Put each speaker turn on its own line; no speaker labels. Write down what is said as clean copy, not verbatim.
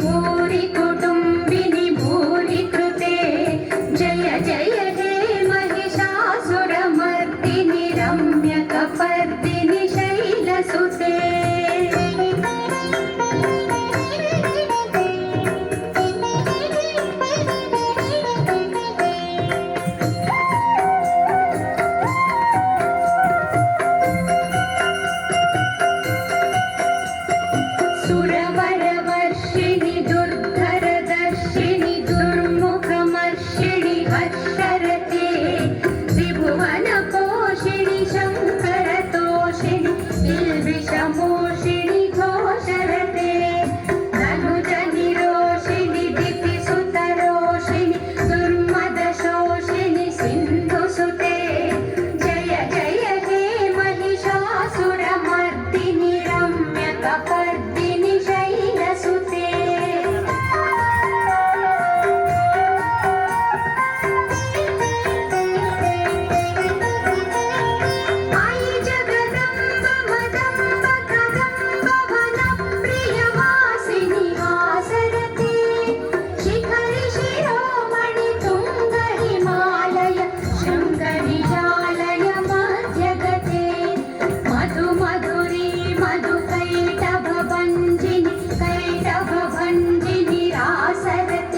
भूरि कुटुम्बिनि भूरि कृते जय जय हे महिषासुरमर्दिनि रम्यकपर्दिनि शैलसुते सुरवरवर्षिणि दुर्धरदर्शिनि दुर्मुखमर्षिणि हर्षरते त्रिभुवनपोषिणि शङ्करतोषिणि बिल्विषमोषिणि घोषरते धनुजनिरोषिणि दितिसुतरोषिणि दुर्मदशोषिणि सिन्धुसुते जय जय हे महिषासुरमर्दिनि रम्यकपर्दिनि शैलसुते आई जगदम्ब मदम्ब कदम्ब वनप्रियवासिनि हासरते शिखरि शिरोमणि तुङ्ग हिमालय शृङ्गनिजालय मध्यगते मधु मधुरी मधु कैटभभञ्जिनि रासरते